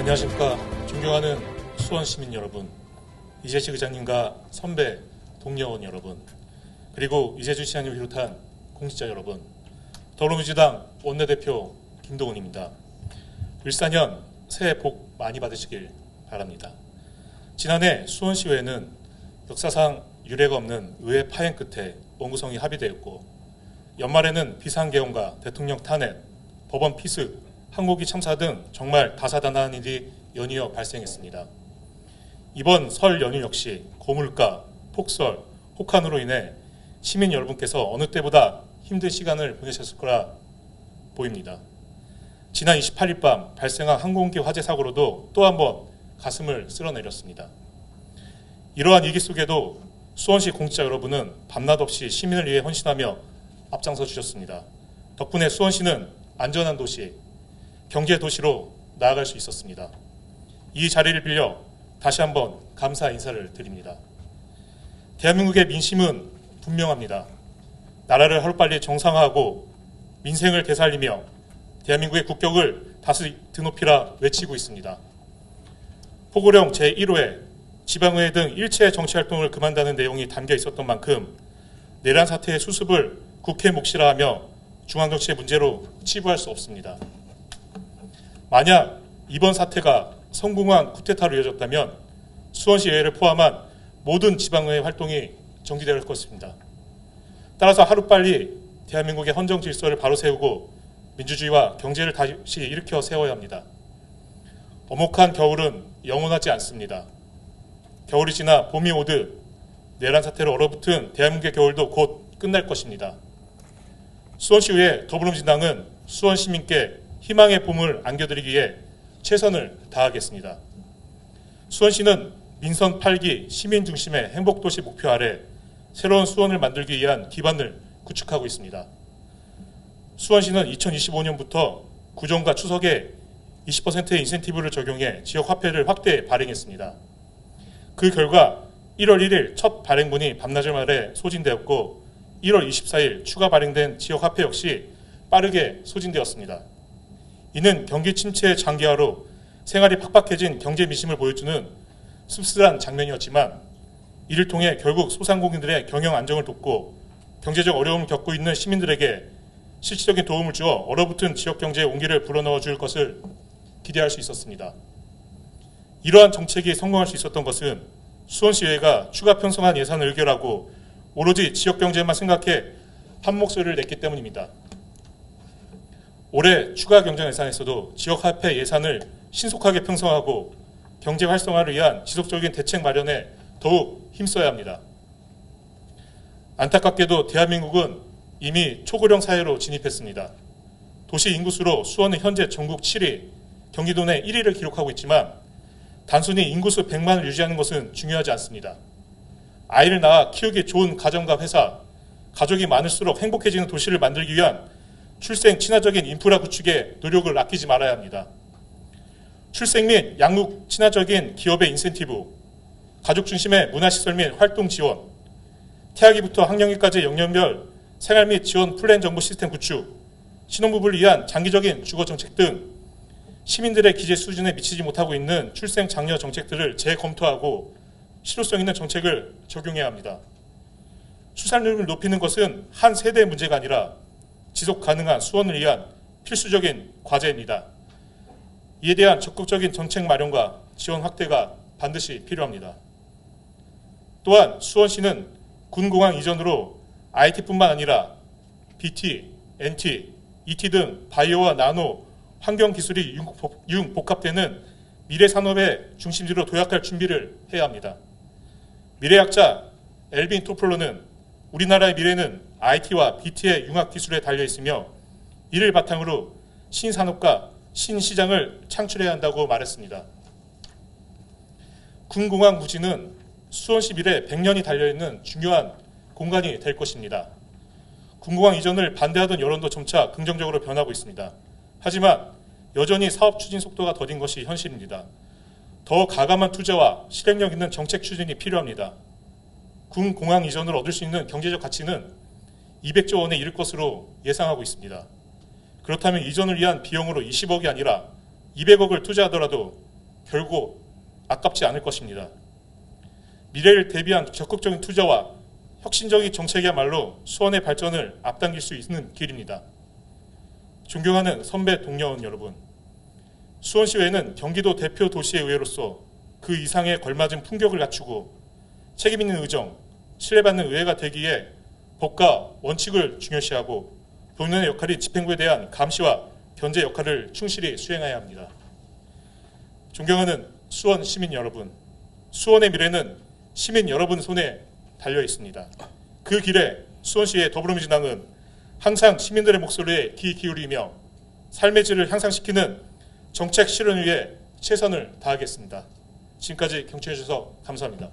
안녕하십니까. 존경하는 수원 시민 여러분, 이재식 의장님과 선배 동료원 여러분, 그리고 이재주 시장님을 비롯한 공직자 여러분, 더불어민주당 원내대표 김동훈입니다. 을사년 새해 복 많이 받으시길 바랍니다. 지난해 수원시의회는 역사상 유례가 없는 의회 파행 끝에 원구성이 합의되었고, 연말에는 비상계엄과 대통령 탄핵, 법원 피습, 항복기 참사 등 정말 다사다난한 일이 연이어 발생했습니다. 이번 설 연휴 역시 고물가, 폭설, 혹한으로 인해 시민 여러분께서 어느 때보다 힘든 시간을 보내셨을 거라 보입니다. 지난 28일 밤 발생한 항공기 화재 사고로도 또 한 번 가슴을 쓸어내렸습니다. 이러한 위기 속에도 수원시 공직자 여러분은 밤낮 없이 시민을 위해 헌신하며 앞장서 주셨습니다. 덕분에 수원시는 안전한 도시, 경제 도시로 나아갈 수 있었습니다. 이 자리를 빌려 다시 한번 감사 인사를 드립니다. 대한민국의 민심은 분명합니다. 나라를 하루빨리 정상화하고 민생을 되살리며 대한민국의 국격을 다시 드높이라 외치고 있습니다. 포고령 제1호에 지방의회 등 일체 정치활동을 그만다는 내용이 담겨 있었던 만큼 내란 사태의 수습을 국회 몫이라 하며 중앙정치의 문제로 치부할 수 없습니다. 만약 이번 사태가 성공한 쿠데타로 이어졌다면 수원시의회를 포함한 모든 지방의회 활동이 정지될 것입니다. 따라서 하루빨리 대한민국의 헌정 질서를 바로 세우고 민주주의와 경제를 다시 일으켜 세워야 합니다. 엄혹한 겨울은 영원하지 않습니다. 겨울이 지나 봄이 오듯 내란 사태로 얼어붙은 대한민국의 겨울도 곧 끝날 것입니다. 수원시의회 더불어민주당은 수원 시민께 희망의 봄을 안겨드리기 위해 최선을 다하겠습니다. 수원시는 민선 8기 시민 중심의 행복도시 목표 아래 새로운 수원을 만들기 위한 기반을 구축하고 있습니다. 수원시는 2025년부터 구정과 추석에 20%의 인센티브를 적용해 지역화폐를 확대 발행했습니다. 그 결과 1월 1일 첫 발행분이 밤낮을말에 소진되었고 1월 24일 추가 발행된 지역화폐 역시 빠르게 소진되었습니다. 이는 경기 침체 장기화로 생활이 팍팍해진 경제 민심을 보여주는 씁쓸한 장면이었지만 이를 통해 결국 소상공인들의 경영 안정을 돕고 경제적 어려움을 겪고 있는 시민들에게 실질적인 도움을 주어 얼어붙은 지역 경제의 온기를 불어넣어 줄 것을 기대할 수 있었습니다. 이러한 정책이 성공할 수 있었던 것은 수원시의회가 추가 편성한 예산을 의결하고 오로지 지역 경제만 생각해 한 목소리를 냈기 때문입니다. 올해 추가 경정 예산에서도 지역화폐 예산을 신속하게 편성하고 경제 활성화를 위한 지속적인 대책 마련에 더욱 힘써야 합니다. 안타깝게도 대한민국은 이미 초고령 사회로 진입했습니다. 도시 인구수로 수원은 현재 전국 7위, 경기도 내 1위를 기록하고 있지만 단순히 인구수 100만을 유지하는 것은 중요하지 않습니다. 아이를 낳아 키우기 좋은 가정과 회사, 가족이 많을수록 행복해지는 도시를 만들기 위한 출생 친화적인 인프라 구축에 노력을 아끼지 말아야 합니다. 출생 및 양육 친화적인 기업의 인센티브, 가족 중심의 문화시설 및 활동 지원, 태아기부터 학령기까지의 영역별 생활 및 지원 플랜 정보 시스템 구축, 신혼부부를 위한 장기적인 주거 정책 등 시민들의 기재 수준에 미치지 못하고 있는 출생 장려 정책들을 재검토하고 실효성 있는 정책을 적용해야 합니다. 출산율을 높이는 것은 한 세대의 문제가 아니라 지속 가능한 수원을 위한 필수적인 과제입니다. 이에 대한 적극적인 정책 마련과 지원 확대가 반드시 필요합니다. 또한 수원시는 군공항 이전으로 IT뿐만 아니라 BT, NT, ET 등 바이오와 나노, 환경기술이 융복합되는 미래산업의 중심지로 도약할 준비를 해야 합니다. 미래학자 엘빈 토플러는 우리나라의 미래는 IT와 BT의 융합기술에 달려있으며 이를 바탕으로 신산업과 신시장을 창출해야 한다고 말했습니다. 군공항 부지는 수원시 미래 100년이 달려있는 중요한 공간이 될 것입니다. 군공항 이전을 반대하던 여론도 점차 긍정적으로 변하고 있습니다. 하지만 여전히 사업 추진 속도가 더딘 것이 현실입니다. 더 가감한 투자와 실행력 있는 정책 추진이 필요합니다. 군 공항 이전을 얻을 수 있는 경제적 가치는 200조 원에 이를 것으로 예상하고 있습니다. 그렇다면 이전을 위한 비용으로 20억이 아니라 200억을 투자하더라도 결국 아깝지 않을 것입니다. 미래를 대비한 적극적인 투자와 혁신적인 정책이야말로 수원의 발전을 앞당길 수 있는 길입니다. 존경하는 선배 동료원 여러분, 수원시의회는 경기도 대표 도시의 의회로서 그 이상에 걸맞은 품격을 갖추고 책임 있는 의정, 신뢰받는 의회가 되기에 법과 원칙을 중요시하고 본연의 역할인 집행부에 대한 감시와 견제 역할을 충실히 수행해야 합니다. 존경하는 수원 시민 여러분, 수원의 미래는 시민 여러분 손에 달려 있습니다. 그 길에 수원시의 더불어민주당은 항상 시민들의 목소리에 귀 기울이며 삶의 질을 향상시키는 정책 실현을 위해 최선을 다하겠습니다. 지금까지 경청해 주셔서 감사합니다.